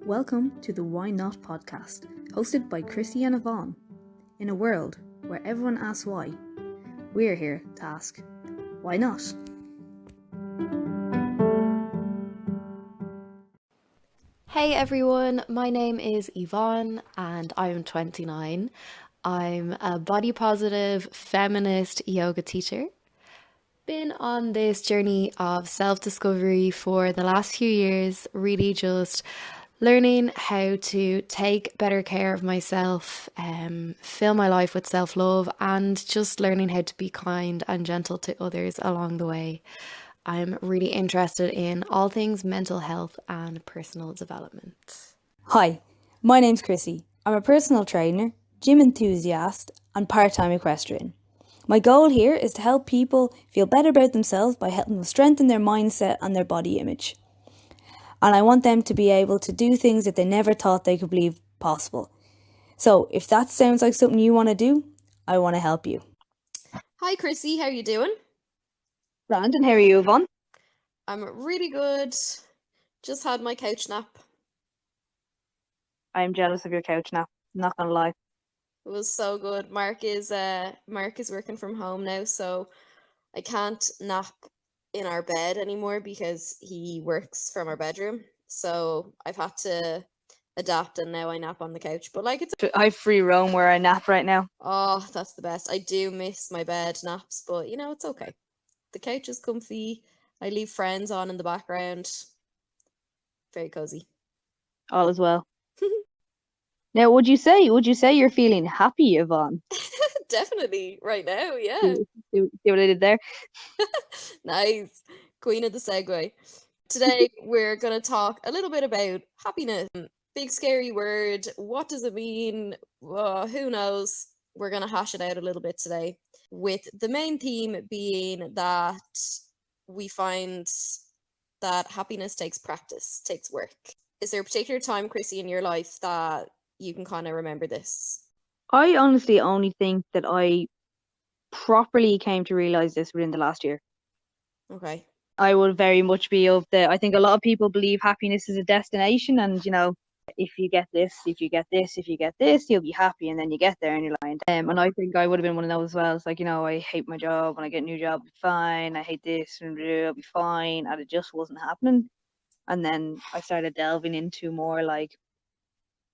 Welcome to the Why Not podcast, hosted by Chrissy and Yvonne. In a world where everyone asks why, we're here to ask, why not? Hey everyone, my name is Yvonne and I'm 29. I'm a body positive feminist yoga teacher. Been on this journey of self-discovery for the last few years, really just learning how to take better care of myself, fill my life with self-love, and just learning how to be kind and gentle to others along the way. I'm really interested in all things mental health and personal development. Hi, my name's Chrissy. I'm a personal trainer, gym enthusiast, and part-time equestrian. My goal here is to help people feel better about themselves by helping them strengthen their mindset and their body image. And I want them to be able to do things that they never thought they could believe possible. So if that sounds like something you want to do, I want to help you. Hi Chrissy, how are you doing? Brandon, how are you, Yvonne? I'm really good. Just had my couch nap. I'm jealous of your couch nap, not gonna lie. It was so good. Mark is working from home now, so I can't nap in our bed anymore because he works from our bedroom. So I've had to adapt, and now I nap on the couch. But like, it's I free roam where I nap right now. oh, that's the best. I do miss my bed naps, but it's okay. The couch is comfy. I leave Friends on in the background. Very cozy. All is well. Now, would you say you're feeling happy, Yvonne? Definitely, right now, yeah. See what I did there? Nice. Queen of the segue. Today, we're going to talk a little bit about happiness. Big scary word. What does it mean? Who knows? We're going to hash it out a little bit today, with the main theme being that we find that happiness takes practice, takes work. Is there a particular time, Chrissy, in your life that you can kind of remember this? I honestly only think that I properly came to realize this within the last year. Okay. I would very much be of the, I think a lot of people believe happiness is a destination, and if you get this, if you get this, if you get this, you'll be happy, and then you get there and you're lying down. And I think I would have been one of those as well. It's like, I hate my job. When I get a new job, I'll be fine. I hate this, and I'll be fine. And it just wasn't happening. And then I started delving into more like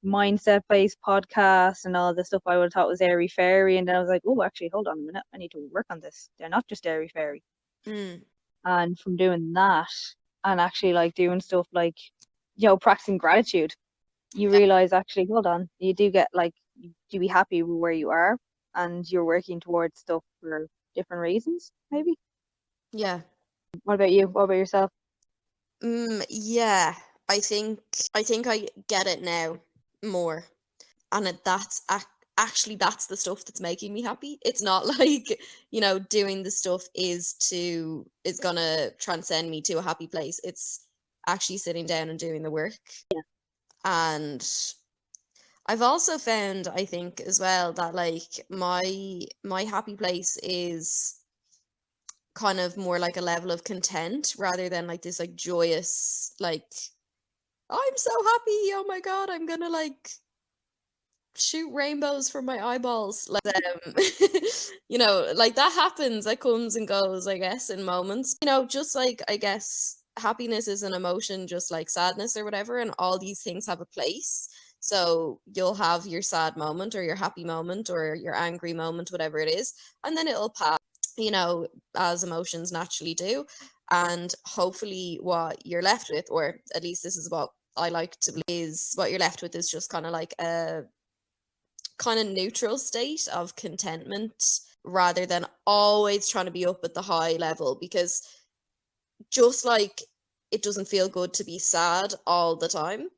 mindset-based podcasts and all the stuff I would have thought was airy fairy. And then I was like, oh, actually, hold on a minute. I need to work on this. They're not just airy fairy. And from doing that and actually like doing stuff like, practicing gratitude, you realize actually, hold on, you do get like, you be happy with where you are and you're working towards stuff for different reasons, maybe. Yeah. What about you? What about yourself? Yeah, I think I get it now more, and actually that's the stuff that's making me happy. It's not like doing the stuff is gonna transcend me to a happy place. It's actually sitting down and doing the work. Yeah. And I've also found, I think as well, that like my happy place is kind of more like a level of content rather than like this like joyous like I'm so happy, oh my god, I'm gonna like shoot rainbows from my eyeballs, like like that happens, that comes and goes, I guess, in moments, just like I guess happiness is an emotion just like sadness or whatever, and all these things have a place. So you'll have your sad moment or your happy moment or your angry moment, whatever it is, and then it'll pass, as emotions naturally do. And hopefully what you're left with, or at least this is what I like to believe, is what you're left with is just kind of like a kind of neutral state of contentment rather than always trying to be up at the high level, because just like it doesn't feel good to be sad all the time,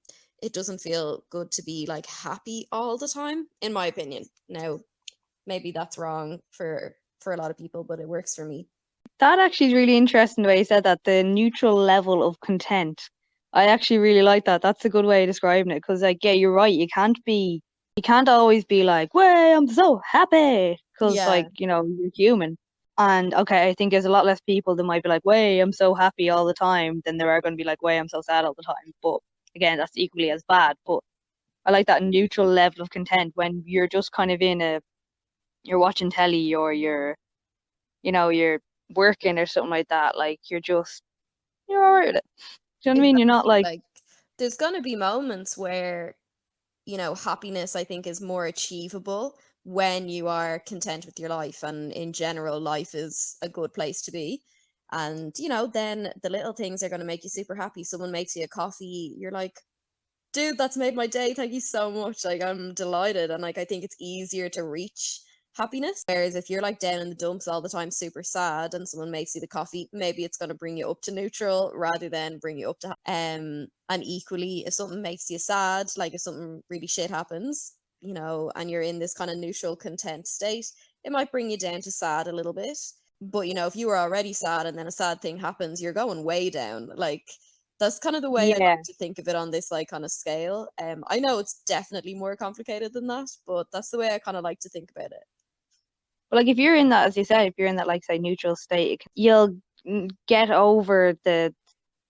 it doesn't feel good to be like happy all the time, in my opinion. Now, maybe that's wrong for a lot of people, but it works for me. That actually is really interesting the way you said that, the neutral level of content. I actually really like that. That's a good way of describing it, because like, yeah, you're right. You can't always be like, "Way, I'm so happy," because Yeah. like, you're human. And okay, I think there's a lot less people that might be like, "Way, I'm so happy all the time," than there are going to be like, "Way, I'm so sad all the time." But again, that's equally as bad. But I like that neutral level of content when you're just kind of you're watching telly, or you're working or something like that. Like you're all right with it. Do you know what I mean? You're not Exactly. like, Like there's gonna be moments where, happiness I think is more achievable when you are content with your life, and in general life is a good place to be. And then the little things are going to make you super happy. Someone makes you a coffee, you're like, dude, that's made my day. Thank you so much. Like, I'm delighted. And like, I think it's easier to reach happiness. Whereas if you're like down in the dumps all the time, super sad, and someone makes you the coffee, maybe it's going to bring you up to neutral rather than bring you up to, and equally, if something makes you sad, like if something really shit happens, and you're in this kind of neutral, content state, it might bring you down to sad a little bit. But if you were already sad and then a sad thing happens, you're going way down. Like, that's kind of the way I yeah. like to think of it on this like kind of scale. I know it's definitely more complicated than that, but that's the way I kind of like to think about it. But like if you're in that, as you said, if you're in that like say neutral state, you'll get over the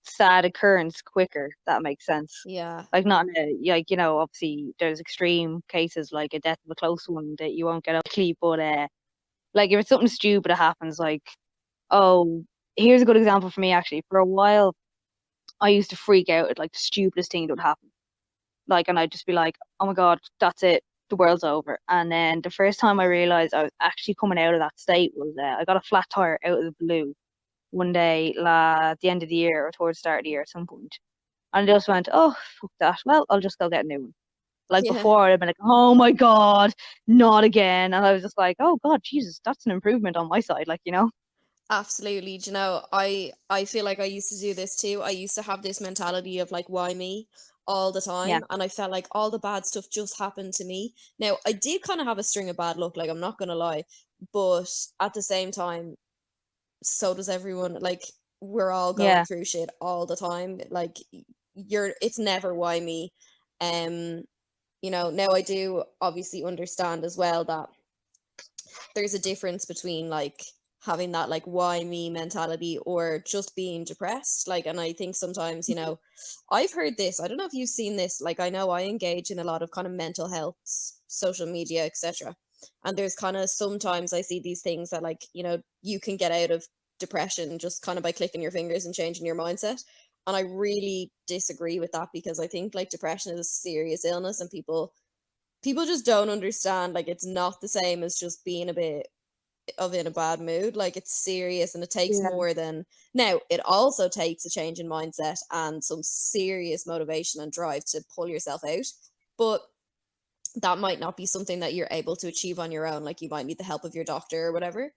sad occurrence quicker. That makes sense. Yeah. Like not in like obviously there's extreme cases like a death of a close one that you won't get over quickly, but like if it's something stupid that happens, like, oh, here's a good example for me actually. For a while, I used to freak out at like the stupidest thing that would happen. Like, and I'd just be like, oh my God, that's it. The world's over. And then the first time I realized I was actually coming out of that state was I got a flat tire out of the blue one day at the end of the year or towards the start of the year at some point. And I just went, oh, fuck that. Well, I'll just go get a new one. Like Yeah. before, I'd have been like, oh my God, not again. And I was just like, oh God, Jesus, that's an improvement on my side. Like. Absolutely. Do you know, I feel like I used to do this too. I used to have this mentality of like, why me all the Yeah. time, and I felt like all the bad stuff just happened to me. Now, I did kind of have a string of bad luck, like I'm not gonna lie, but at the same time, so does everyone. Like, we're all going Yeah. through shit all the time. Like, it's never why me. Um, now I do obviously understand as well that there's a difference between like having that like why me mentality or just being depressed. Like, and I think sometimes, I've heard this, I don't know if you've seen this, like I know I engage in a lot of kind of mental health, social media, etc. And there's kind of sometimes I see these things that like, you can get out of depression just kind of by clicking your fingers and changing your mindset. And I really disagree with that, because I think like depression is a serious illness, and people just don't understand, like it's not the same as just being a bit of in a bad mood. Like, it's serious, and it takes Yeah. more than, now it also takes a change in mindset and some serious motivation and drive to pull yourself out, but that might not be something that you're able to achieve on your own. Like, you might need the help of your doctor or whatever,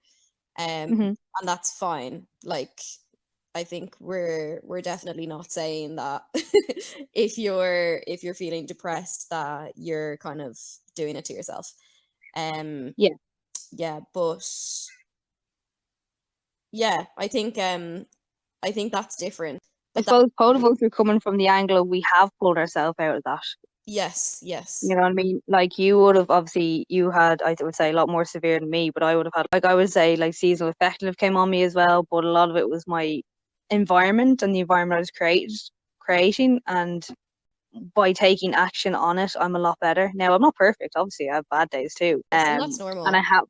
Hmm. and that's fine. Like, I think we're definitely not saying that if you're feeling depressed that you're kind of doing it to yourself. Um Yeah. yeah, but yeah, I think that's different. I But that, suppose both of us are coming from the angle of we have pulled ourselves out of that. yes, yes. You know what I mean? Like you would have obviously you had I would say a lot more severe than me, but I would have had like I would say like seasonal affective came on me as well, but a lot of it was my environment and the environment I was creating, and by taking action on it I'm a lot better. Now I'm not perfect, obviously I have bad days too. Yes, and that's And normal. I have,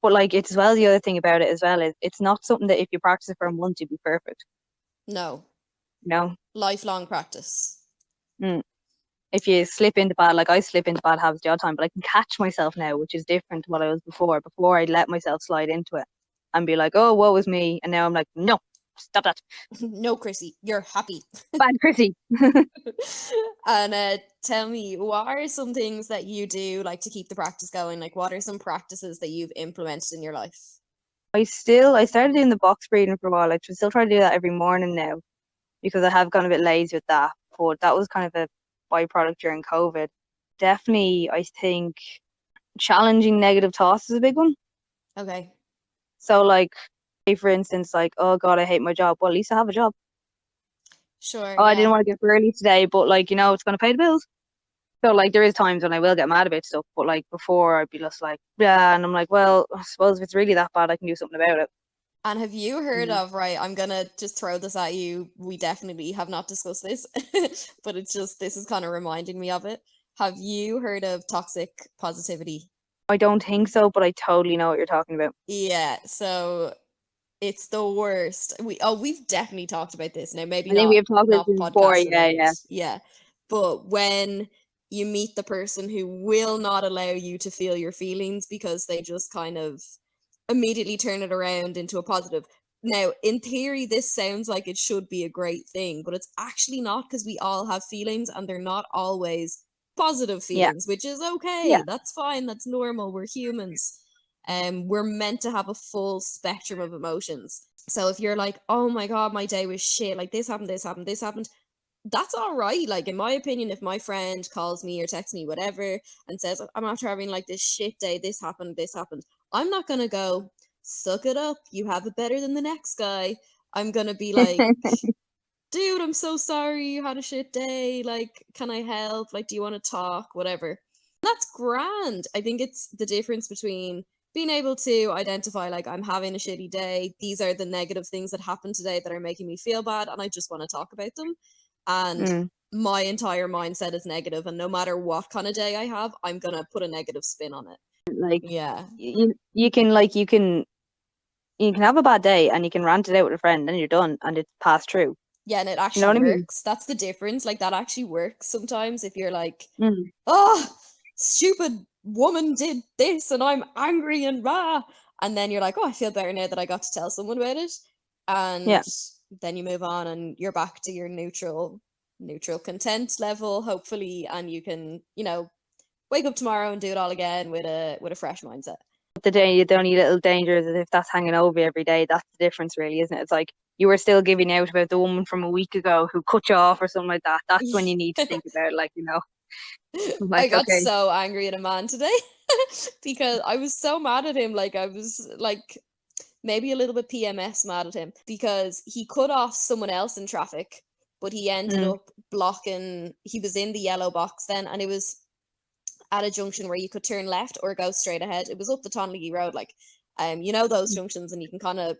but like it's as well the other thing about it as well is it's not something that if you practice it for a month you'll be perfect. No. You know? Lifelong practice. Mm. If you slip into bad, like I slip into bad habits the odd time, but I can catch myself now, which is different to what I was before. Before I'd let myself slide into it and be like, oh, woe is me. And now I'm like, no, stop that. No, Chrissy, you're happy. Bad Chrissy. And tell me, what are some things that you do like to keep the practice going? Like, what are some practices that you've implemented in your life? I started doing the box breathing for a while. I still try to do that every morning now because I have gone a bit lazy with that. But that was kind of a byproduct during COVID. Definitely, I think challenging negative thoughts is a big one. Okay. So, like, say for instance, like, oh God, I hate my job. Well, at least I have a job. Sure, Oh, I yeah. didn't want to get up early today, but like, it's going to pay the bills. So like, there is times when I will get mad about stuff, but like before I'd be just like, yeah, and I'm like, well, I suppose if it's really that bad, I can do something about it. And have you heard of, right, I'm gonna just throw this at you. We definitely have not discussed this, but it's just, this is kind of reminding me of it. Have you heard of toxic positivity? I don't think so, but I totally know what you're talking about. Yeah, so it's the worst. We've definitely talked about this now, maybe I think we not have talked about this before. podcast Yeah, related. yeah. Yeah. But when you meet the person who will not allow you to feel your feelings because they just kind of immediately turn it around into a positive. Now, in theory, this sounds like it should be a great thing, but it's actually not, because we all have feelings and they're not always positive Yeah. feelings, which is Yeah. okay. That's fine. That's normal. We're humans. We're meant to have a full spectrum of emotions. So if you're like, oh my God, my day was shit, like this happened, this happened, this happened, that's all right. Like, in my opinion, if my friend calls me or texts me, whatever, and says, I'm after having like this shit day, this happened, I'm not gonna go, suck it up, you have it better than the next guy. I'm gonna be like, dude, I'm so sorry you had a shit day. Like, can I help? Like, do you want to talk? Whatever. That's grand. I think it's the difference between being able to identify, like, I'm having a shitty day. These are the negative things that happened today that are making me feel bad, and I just want to talk about them. And Mm. my entire mindset is negative, and no matter what kind of day I have, I'm gonna put a negative spin on it. Like Yeah. you can have a bad day and you can rant it out with a friend and you're done and it's passed through. Yeah, and it You know actually what I mean? works. That's the difference. Like, that actually works sometimes if you're like, Mm. oh, stupid woman did this and I'm angry and rah. And then you're like, oh, I feel better now that I got to tell someone about it. And Yeah. then you move on and you're back to your neutral content level, hopefully, and you can, wake up tomorrow and do it all again with a fresh mindset. The only little danger is that if that's hanging over you every day, that's the difference, really, isn't it? It's like you were still giving out about the woman from a week ago who cut you off or something like that. That's when you need to think about it, I'm I like, got okay. so angry at a man today because I was so mad at him. Like, I was like maybe a little bit PMS mad at him because he cut off someone else in traffic, but he ended Mm. up blocking. He was in the yellow box then, and it was at a junction where you could turn left or go straight ahead. It was up the Tonleague Road, like, those junctions, and you can kind of,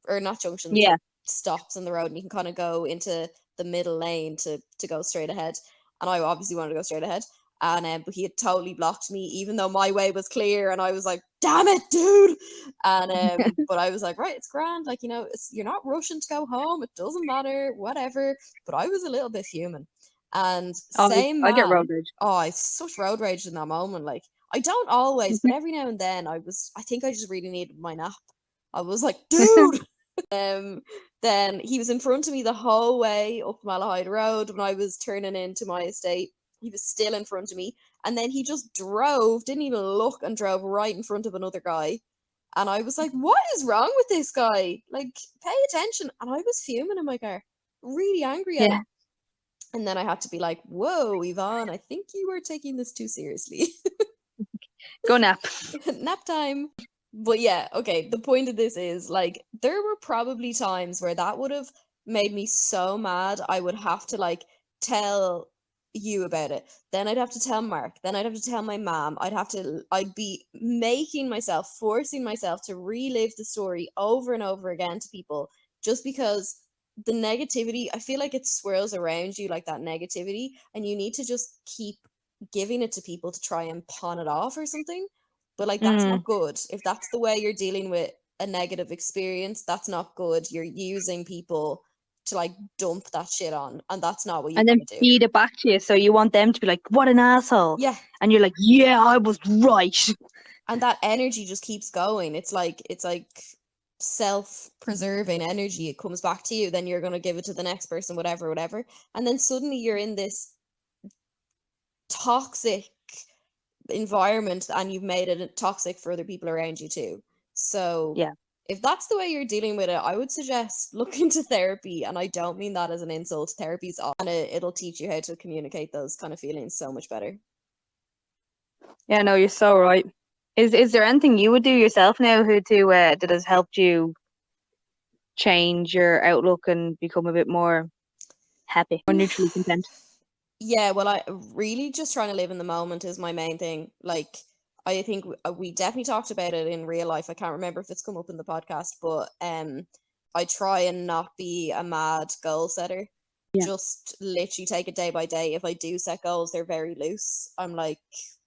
or not junctions, Yeah. like stops in the road, and you can kind of go into the middle lane to go straight ahead. And I obviously wanted to go straight ahead, and but he had totally blocked me, even though my way was clear, and I was like, "Damn it, dude!" And but I was like, "Right, it's grand. Like, you're not rushing to go home. It doesn't matter, whatever." But I was a little bit human, and Oh, same I get road man. rage. Oh, I such road rage in that moment. Like, I don't always, but every now and then, I think I just really needed my nap. I was like, dude. Then he was in front of me the whole way up Malahide Road when I was turning into my estate. He was still in front of me. And then he just drove, didn't even look, and drove right in front of another guy. And I was like, what is wrong with this guy? Like, pay attention. And I was fuming in my car, really angry at Yeah. him. And then I had to be like, whoa, Yvonne, I think you are taking this too seriously. Go nap. Nap time. But yeah, okay, the point of this is, like, there were probably times where that would have made me so mad I would have to, like, tell you about it. Then I'd have to tell Mark. Then I'd have to tell my mom. I'd be forcing myself to relive the story over and over again to people, just because the negativity, I feel like it swirls around you, like that negativity, and you need to just keep giving it to people to try and pawn it off or something. But, like, that's Mm. not good. If that's the way you're dealing with a negative experience, that's not good. You're using people to, like, dump that shit on, and that's not what you And then want to do. feed it back to you. So you want them to be like, what an asshole. Yeah, And you're like, yeah, I was right. and that energy just keeps going. It's like self-preserving energy. It comes back to you, then you're going to give it to the next person, whatever, whatever. And then suddenly you're in this toxic environment, and you've made it toxic for other people around you too. So Yeah. if that's the way you're dealing with it, I would suggest look into therapy. And I don't mean that as an insult. Therapy's on it. It'll teach you how to communicate those kind of feelings so much better. Yeah, no, you're so right. Is there anything you would do yourself now that has helped you change your outlook and become a bit more happy or neutrally content? Yeah, well, I really just trying to live in the moment is my main thing. Like, I think we definitely talked about it in real life. I can't remember if it's come up in the podcast, but I try and not be a mad goal setter. Yeah. Just literally take it day by day. If I do set goals, they're very loose. I'm like,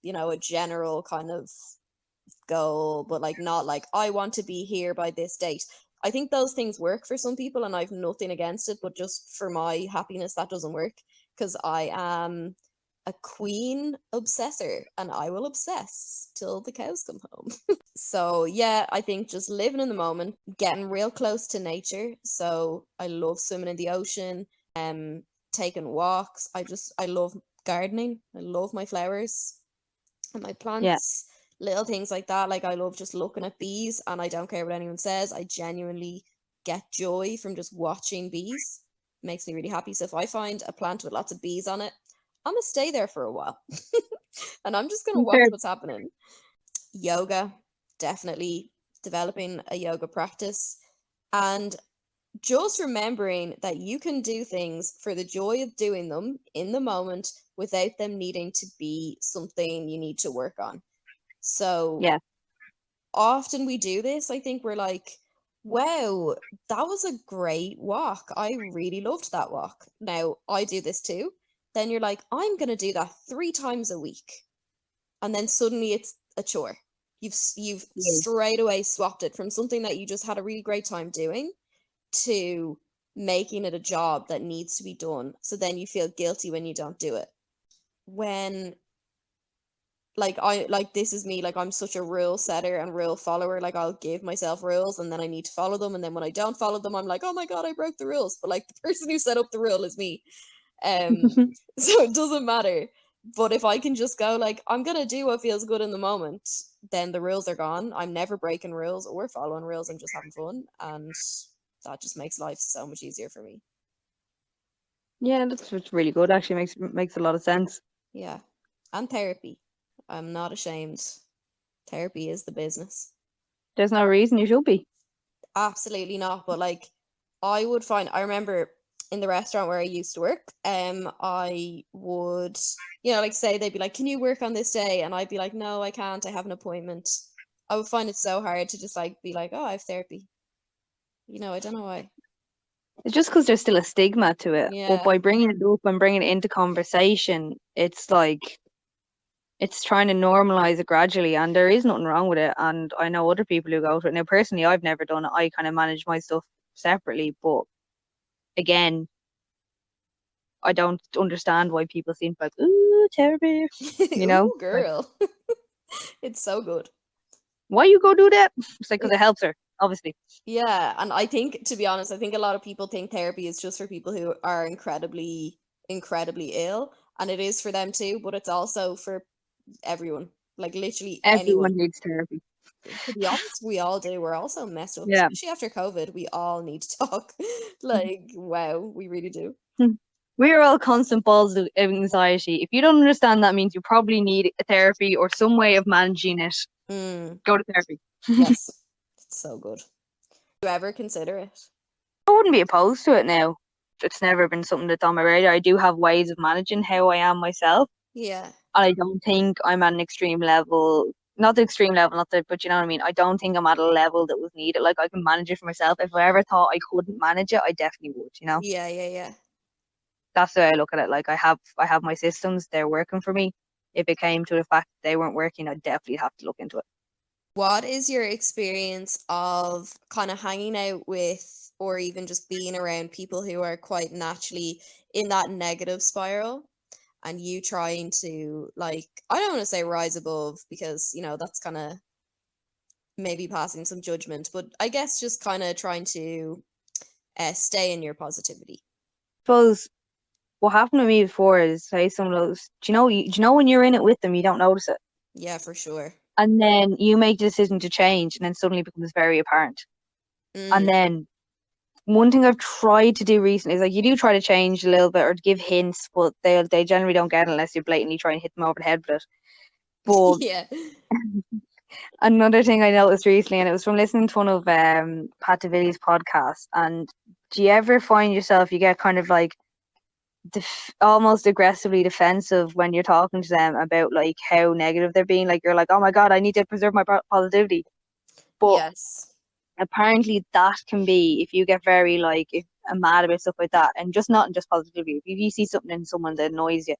a general kind of goal, but like not like I want to be here by this date. I think those things work for some people and I've nothing against it, but just for my happiness, that doesn't work because I am a queen obsessor and I will obsess till the cows come home. So, yeah, I think just living in the moment, getting real close to nature. So, I love swimming in the ocean, taking walks. I love gardening. I love my flowers and my Yeah. plants, little things like that. Like I love just looking at bees and I don't care what anyone says. I genuinely get joy from just watching bees. Makes me really happy. So if I find a plant with lots of bees on it, I'm gonna stay there for a while. And I'm just gonna watch Fair. what's happening. Yoga, definitely developing a yoga practice. And just remembering that you can do things for the joy of doing them in the moment without them needing to be something you need to work on. So Yeah. often we do this. I think we're like, wow, that was a great walk. I really loved that walk. Now I do this too. Then you're like, I'm going to do that 3 times a week. And then suddenly it's a chore. You've Yeah. straight away swapped it from something that you just had a really great time doing to making it a job that needs to be done. So then you feel guilty when you don't do it. When this is me, like I'm such a rule setter and rule follower. Like I'll give myself rules and then I need to follow them. And then when I don't follow them, I'm like, oh my God, I broke the rules. But like the person who set up the rule is me. So it doesn't matter. But if I can just go like, I'm gonna do what feels good in the moment, then the rules are gone. I'm never breaking rules or following rules. I'm just having fun. And that just makes life so much easier for me. Yeah, that's what's really good. Actually, makes a lot of sense. Yeah. And therapy. I'm not ashamed. Therapy is the business. There's no reason you should be. Absolutely not. But like I remember in the restaurant where I used to work, I would, like say they'd be like, can you work on this day? And I'd be like, no, I can't. I have an appointment. I would find it so hard to just like be like, oh, I have therapy. I don't know why. It's just because there's still a stigma to it. But Yeah. by bringing it up and bringing it into conversation, it's like it's trying to normalize it gradually, and there is nothing wrong with it. And I know other people who go through it. Now, personally, I've never done it. I kind of manage my stuff separately, but again, I don't understand why people seem like, ooh, therapy, Ooh, Like, girl. It's so good. why you go do that? It's like because It, it helps her, obviously. yeah, and I think to be honest, I think a lot of people think therapy is just for people who are incredibly, incredibly ill, and it is for them too, but it's also for everyone, like literally anyone. Everyone needs therapy. To be honest, we all do. We're also messed up, Yeah. especially after COVID. We all need to talk. Like, wow, we really do. We're all constant balls of anxiety. If you don't understand, that means you probably need a therapy or some way of managing it. Mm, Go to therapy. yes, it's so good. Do you ever consider it? I wouldn't be opposed to it now. It's never been something that's on my radar. I do have ways of managing how I am myself. Yeah. And I don't think I'm at an extreme level. Not the extreme level, not the, but you know what I mean? I don't think I'm at a level that was needed. Like I can manage it for myself. If I ever thought I couldn't manage it, I definitely would. Yeah, yeah, yeah. That's the way I look at it. Like I have my systems, they're working for me. If it came to the fact that they weren't working, I'd definitely have to look into it. What is your experience of kind of hanging out with or even just being around people who are quite naturally in that negative spiral and you trying to like I don't want to say rise above because that's kind of maybe passing some judgment, but I guess just kind of trying to stay in your positivity. Suppose what happened to me before is say some of those do you know when you're in it with them you don't notice it. Yeah, for sure. And then you make the decision to change and then suddenly it becomes very apparent. And Mm. then one thing I've tried to do recently is like you do try to change a little bit or give hints, but they generally don't get it unless you blatantly try and hit them over the head with it. But Yeah. another thing I noticed recently, and it was from listening to one of Pat Davidi's podcasts, and do you ever find yourself you get kind of like almost aggressively defensive when you're talking to them about like how negative they're being. Like you're like, oh my God, I need to preserve my positivity. But Yes. apparently that can be, if you get very like if mad about stuff like that, and just not just positivity. If you see something in someone that annoys you,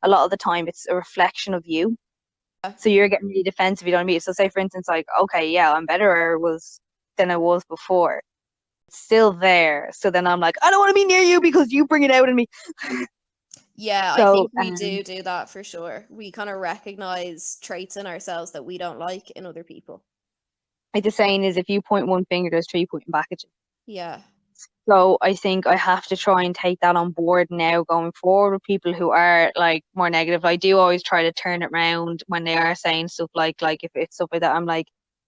a lot of the time it's a reflection of you. So you're getting really defensive, you know what I mean? So say for instance, like, okay, yeah, I'm better was than I was before. It's still there. So then I'm like, I don't want to be near you because you bring it out in me. Yeah, I So think we do that for sure. We kind of recognize traits in ourselves that we don't like in other people. like the saying is, if you point one finger, there's three pointing back at you. Yeah. So I think I have to try and take that on board now going forward with people who are like more negative. I do always try to turn it around when they are saying stuff like if it's stuff like that, I'm like,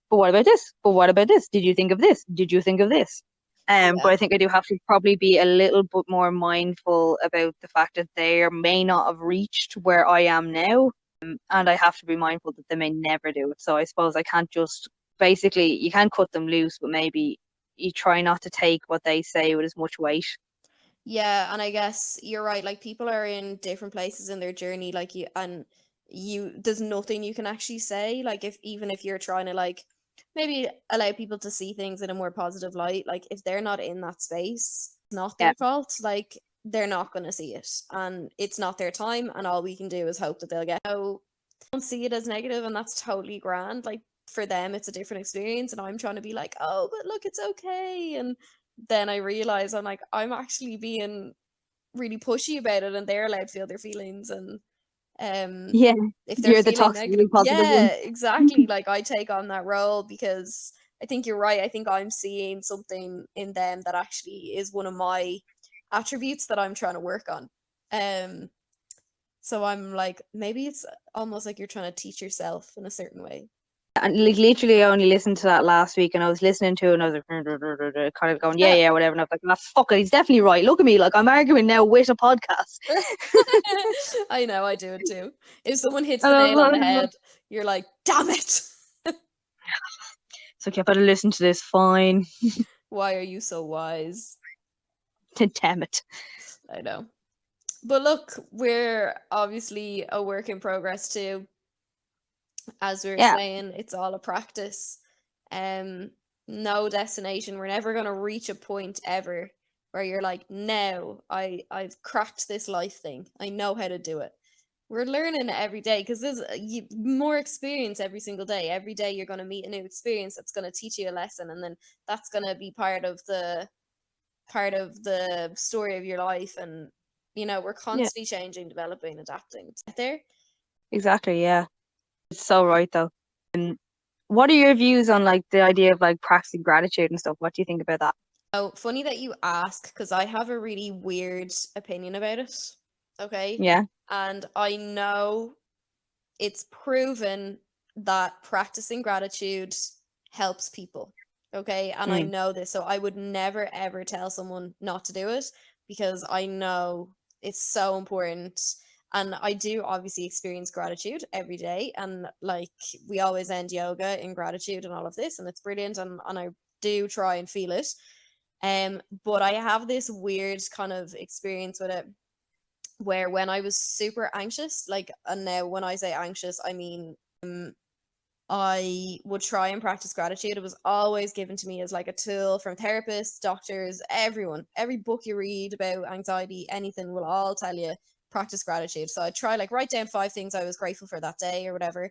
but what about this? But what about this? Did you think of this? Did you think of this? But Yeah. I think I do have to probably be a little bit more mindful about the fact that they may not have reached where I am now. And I have to be mindful that they may never do it. So I suppose I can't just basically, you can't cut them loose, but maybe you try not to take what they say with as much weight. Yeah, and I guess you're right. Like people are in different places in their journey, like there's nothing you can actually say. Like if even if you're trying to like maybe allow people to see things in a more positive light, like if they're not in that space, it's not Yeah. their fault. Like they're not going to see it, and it's not their time. And all we can do is hope that they'll get. So don't see it as negative, and that's totally grand. Like for them, it's a different experience, and I'm trying to be like, oh, but look, it's okay, and then I realize I'm like, I'm actually being really pushy about it and they're allowed to feel their feelings and um Yeah. if they're You're the feeling toxically negative, positive yeah, one. exactly. Like I take on that role because I think you're right. I think I'm seeing something in them that actually is one of my attributes that I'm trying to work on. Um so I'm like, maybe it's almost like you're trying to teach yourself in a certain way. And like literally, I only listened to that last week, and I was listening to it, and I was like, kind of going, yeah, yeah, whatever. And I was like, nah, fuck it, he's definitely right. Look at me, like I'm arguing now with a podcast. I know, I do it too. If someone hits And the I nail on the was head, you're like, damn it. it's like, I better listen to this. Fine, Why are you so wise? damn it. I know. But look, we're obviously a work in progress too. As we were Yeah, saying, it's all a practice. Um, no destination. We're never gonna reach a point ever where you're like, now I've cracked this life thing. I know how to do it. We're learning every day because there's more experience every single day. Every day you're gonna meet a new experience that's gonna teach you a lesson, and then that's gonna be part of the story of your life. And we're yeah, constantly changing, developing, adapting to get there. exactly. Yeah, it's so right though. And what are your views on like the idea of like practicing gratitude and stuff? What do you think about that? Oh, funny that you ask because I have a really weird opinion about it. Okay. Yeah. And I know it's proven that practicing gratitude helps people. Okay. And I Mm. know this. So I would never, ever tell someone not to do it because I know it's so important. And I do obviously experience gratitude every day. And like we always end yoga in gratitude and all of this. And it's brilliant. And I do try and feel it. But I have this weird kind of experience with it where when I was super anxious, like, and now when I say anxious, I mean, I would try and practice gratitude. It was always given to me as like a tool from therapists, doctors, everyone. Every book you read about anxiety, anything will all tell you practice gratitude. So I'd try like write down 5 things I was grateful for that day or whatever.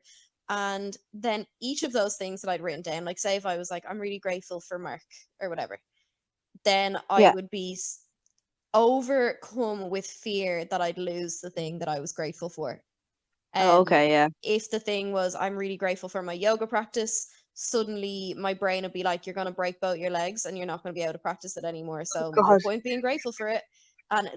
And then each of those things that I'd written down, like say if I was like, I'm really grateful for Mark or whatever, then I Yeah. would be overcome with fear that I'd lose the thing that I was grateful for. Oh, Um, okay. Yeah. if the thing was I'm really grateful for my yoga practice, suddenly my brain would be like, you're gonna break both your legs and you're not gonna be able to practice it anymore. Oh, So no God. point being grateful for it. And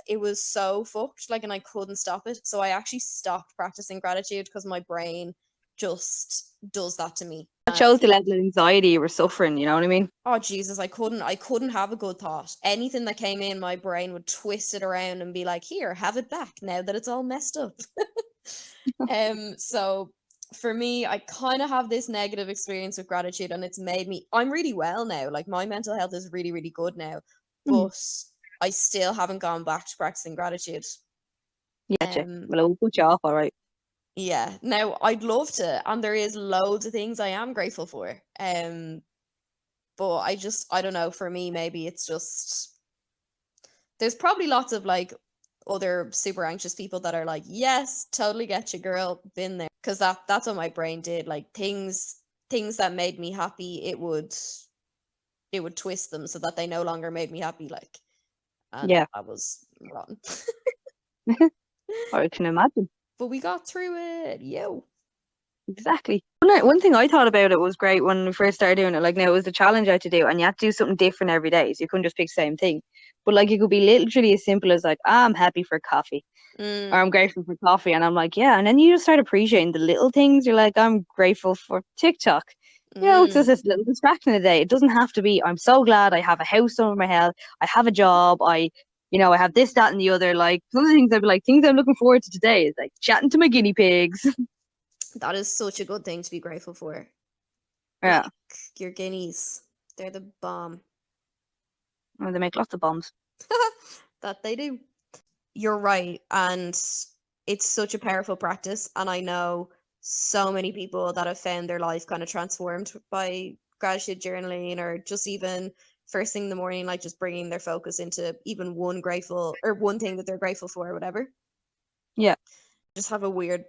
it was so fucked, like, and I couldn't stop it. So I actually stopped practicing gratitude because my brain just does that to me. That shows the level of anxiety you were suffering. You know what I mean? Oh Jesus, I couldn't have a good thought. Anything that came in, my brain would twist it around and be like, here, have it back now that it's all messed up. So for me, I kind of have this negative experience with gratitude and it's made me I'm really well now. Like my mental health is really, really good now. Mm. But I still haven't gone back to practicing gratitude. Gotcha. Well, it will put you off, all right. Yeah. Now I'd love to, and there is loads of things I am grateful for. But I don't know, for me maybe it's just there's probably lots of like other super anxious people that are like, yes, totally get you, girl, been there. Because that's what my brain did. Like things that made me happy, it would twist them so that they no longer made me happy. Like, and Yeah, I was rotten. I can imagine. But we got through it. Yo. Exactly. One thing I thought about it was great when we first started doing it. Like now, it was a challenge I had to do, and you had to do something different every day, so you couldn't just pick the same thing. But like, it could be literally as simple as like, I'm happy for coffee, or Mm, I'm grateful for coffee, and I'm like, yeah. And then you just start appreciating the little things. You're like, I'm grateful for TikTok. You know, it's just mm. this little distraction a day. It doesn't have to be. I'm so glad I have a house over my head. I have a job. I have this, that, and the other. Like some of the things I'd be like, things I'm looking forward to today is like chatting to my guinea pigs. That is such a good thing to be grateful for. Yeah. Like your guineas, they're the bomb. Oh, they make lots of bombs. That they do. You're right, and it's such a powerful practice, and I know so many people that have found their life kind of transformed by gratitude journaling, or just even first thing in the morning, like just bringing their focus into even one grateful or one thing that they're grateful for or whatever. Yeah. Just have a weird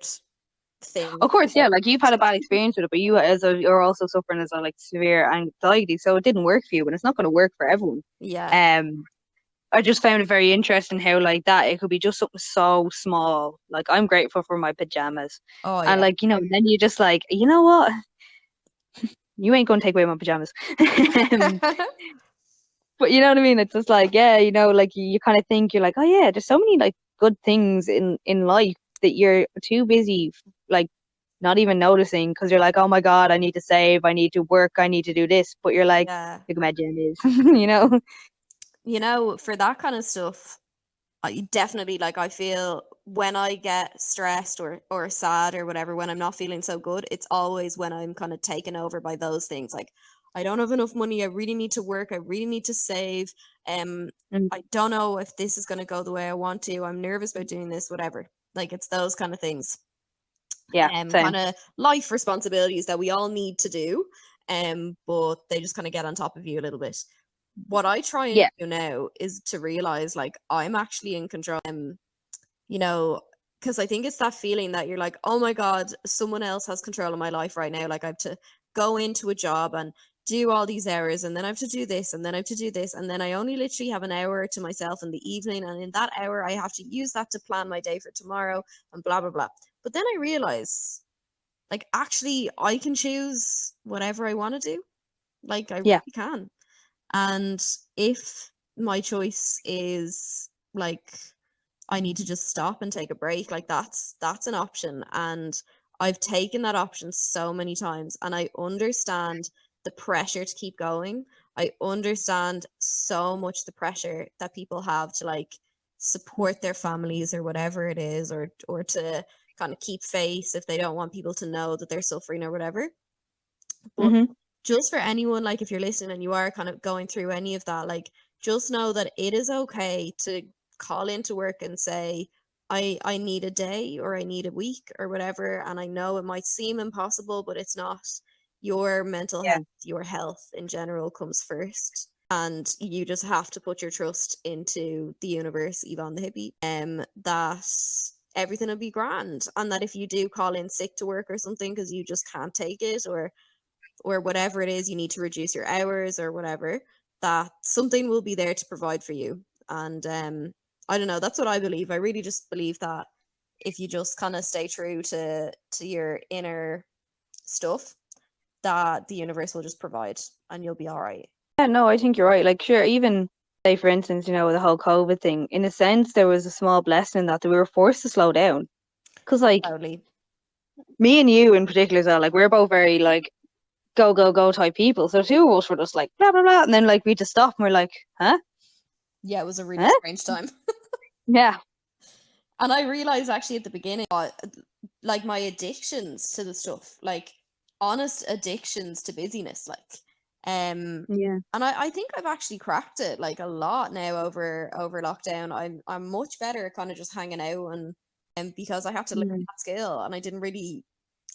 thing Of course, yeah, about like you've had a bad experience with it, but you're also suffering as a like severe anxiety, so it didn't work for you, and it's not going to work for everyone. yeah. Um, I just found it very interesting how like that it could be just something so small. Like I'm grateful for my pajamas, Oh and yeah. like then you just like you know what, you ain't going to take away my pajamas. Um, but you know what I mean? It's just like yeah, like you kind of think you're like oh yeah, there's so many like good things in life that you're too busy like not even noticing because you're like, oh my God, I need to save, I need to work, I need to do this. But you're like, Yeah. look at my gym is, you know? For that kind of stuff, I definitely like I feel when I get stressed or sad or whatever, when I'm not feeling so good, it's always when I'm kind of taken over by those things. Like I don't have enough money, I really need to work, I really need to save. Um Mm, I don't know if this is gonna go the way I want to. I'm nervous about doing this, whatever. Like it's those kind of things. yeah, Kind same. of life responsibilities that we all need to do. But they just kind of get on top of you a little bit. What I try and Yeah, do now is to realize like I'm actually in control. You know, because I think it's that feeling that you're like, oh my God, someone else has control of my life right now. Like I have to go into a job and do all these hours, and then I have to do this, and then I have to do this, and then I only literally have an hour to myself in the evening, and in that hour I have to use that to plan my day for tomorrow, and blah blah blah. But then I realize, like, actually, I can choose whatever I want to do. Like, I yeah, really can. And if my choice is like I need to just stop and take a break, like that's an option. And I've taken that option so many times, and I understand the pressure to keep going. I understand so much the pressure that people have to like support their families or whatever it is, or to kind of keep face if they don't want people to know that they're suffering or whatever. But hmm just for anyone, like if you're listening and you are kind of going through any of that, like just know that it is okay to call into work and say, I need a day or I need a week or whatever. And I know it might seem impossible, but it's not. Your mental yeah, health, your health in general comes first. And you just have to put your trust into the universe, Yvonne the hippie, that everything will be grand. And that if you do call in sick to work or something because you just can't take it, or whatever it is, you need to reduce your hours or whatever, that something will be there to provide for you. And I don't know, that's what I believe. I really just believe that if you just kind of stay true to your inner stuff, that the universe will just provide and you'll be all right. yeah. No, I think you're right. Like, sure, even say for instance, the whole COVID thing. In a sense, there was a small blessing in that we were forced to slow down. Because like Totally. me and you in particular as well, like we're both very like go go go type people. So two of us were just like blah blah blah, and then like we just stopped and we're like, huh, Yeah, it was a really huh, strange time. yeah, And I realized actually at the beginning, like my addictions to the stuff, like honest addictions to busyness, like Yeah. And I think I've actually cracked it like a lot now over lockdown. I'm much better at kind of just hanging out and because I had to learn Mm. that skill and I didn't really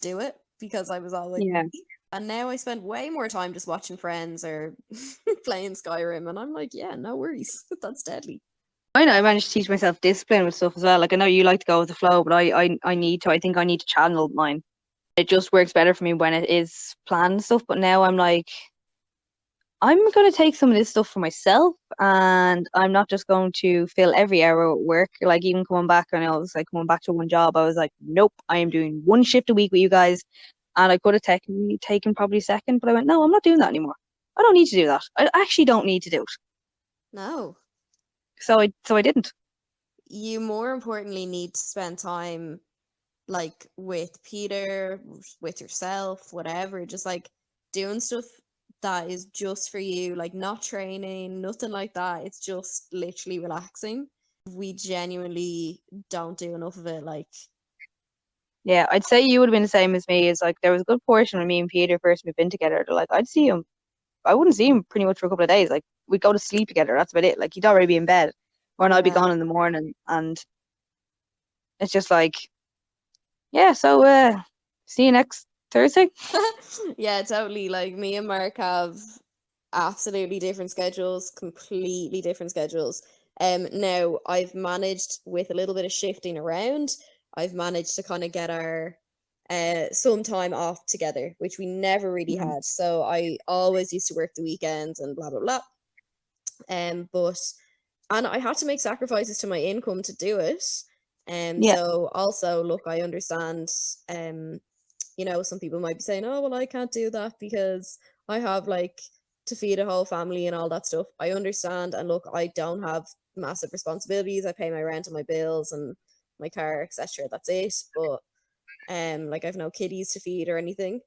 do it because I was always Yeah. busy. And now I spend way more time just watching Friends or playing Skyrim, and I'm like, yeah, no worries. That's deadly. I know I managed to teach myself discipline with stuff as well. Like I know you like to go with the flow, but I need to. I think I need to channel mine. It just works better for me when it is planned stuff. But now I'm like, I'm gonna take some of this stuff for myself, and I'm not just going to fill every hour at work. Like even coming back, and I was like coming back to one job. I was like, nope, I am doing one shift a week with you guys, and I could have taken probably second, but I went, no, I'm not doing that anymore. I don't need to do that. I actually don't need to do it. No. So I didn't. You more importantly need to spend time like with Peter, with yourself, whatever, just like doing stuff that is just for you, like not training, nothing like that. It's just literally relaxing. We genuinely don't do enough of it. Like, Yeah, I'd say you would have been the same as me. Is like there was a good portion when me and Peter first moved in together. Like I'd see him, I wouldn't see him pretty much for a couple of days. Like we'd go to sleep together. That's about it. Like he'd already be in bed, or I'd be yeah. gone in the morning, and it's just like, yeah. So see you next Thursday. Yeah, totally. Like me and Mark have absolutely different schedules, completely different schedules. Now I've managed with a little bit of shifting around, I've managed to kind of get our some time off together, which we never really Mhm. had. So I always used to work the weekends and blah blah blah. But and I had to make sacrifices to my income to do it. Yeah. So also look, I understand you know, some people might be saying, oh, well, I can't do that because I have like to feed a whole family and all that stuff. I understand. And look, I don't have massive responsibilities. I pay my rent and my bills and my car, etc. That's it. But like I've no kiddies to feed or anything.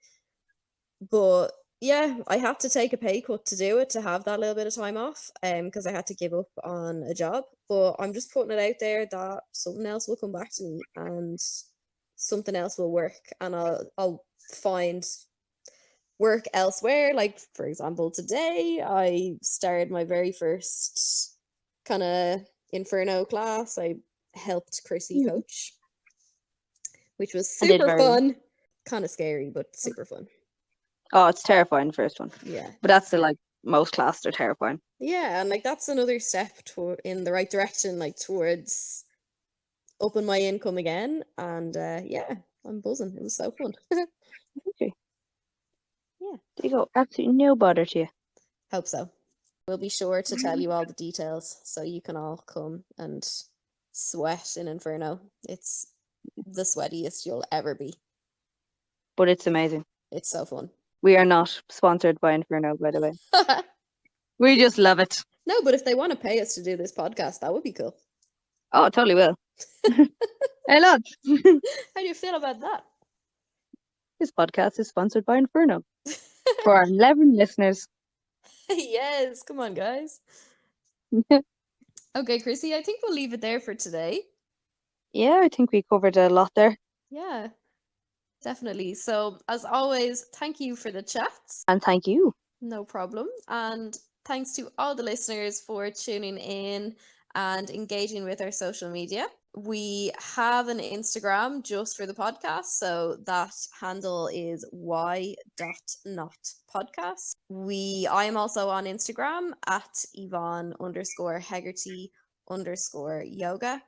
But yeah, I had to take a pay cut to do it, to have that little bit of time off, because I had to give up on a job. But I'm just putting it out there that something else will come back to me and something else will work, and I'll find work elsewhere. Like for example, today I started my very first kind of Inferno class. I helped Chrissy Mm. coach, which was I did super very well. fun. Kind of scary, but super fun. Oh, it's terrifying, the first one. Yeah. But that's the like most classes are terrifying. Yeah, and like that's another step to in the right direction, like towards upping my income again. And yeah, I'm buzzing. It was so fun. Okay. Yeah, There you go. Absolutely no bother to you. hope so. We'll be sure to tell you all the details so you can all come and sweat in Inferno. It's the sweatiest you'll ever be. But it's amazing. It's so fun. We are not sponsored by Inferno, by the way. We just love it. No, but if they want to pay us to do this podcast, that would be cool. Oh, totally will. Hey, lads. How do you feel about that? This podcast is sponsored by Inferno. For our 11 listeners. Yes, come on, guys. Okay, Chrissy, I think we'll leave it there for today. Yeah, I think we covered a lot there. Yeah, definitely. So, as always, thank you for the chats. And thank you. No problem. And thanks to all the listeners for tuning in and engaging with our social media. We have an Instagram just for the podcast, so that handle is y.notpodcast. I am also on Instagram at Yvonne_Hegarty_yoga.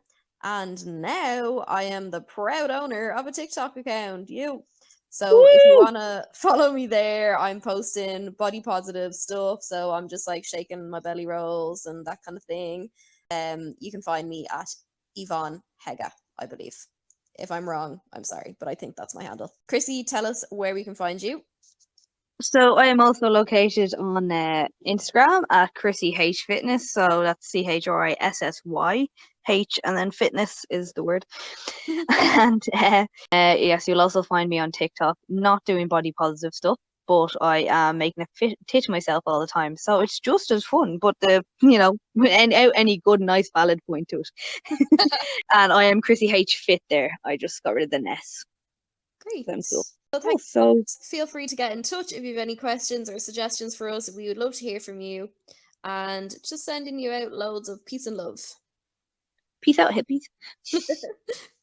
And now I am the proud owner of a TikTok account. So if you want to follow me there, I'm posting body positive stuff. So I'm just like shaking my belly rolls and that kind of thing. You can find me at Yvonne Hega, I believe. If I'm wrong, I'm sorry, but I think that's my handle. Chrissy, tell us where we can find you. So I am also located on Instagram at Chrissy H Fitness. So that's CHRISSY H, and then fitness is the word. And yes, you'll also find me on TikTok, not doing body positive stuff, but I am making a tit myself all the time. So it's just as fun, but without any good, nice, valid point to it. And I am Chrissy H Fit there. I just got rid of the S. Great. I'm cool. So thanks. So Feel free to get in touch if you have any questions or suggestions for us. We would love to hear from you. And just sending you out loads of peace and love. peace out, hippies.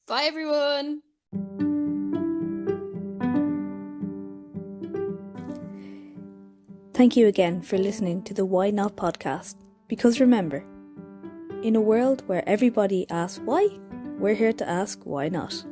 Bye, everyone. Thank you again for listening to the Why Not podcast. Because remember, in a world where everybody asks why, we're here to ask why not.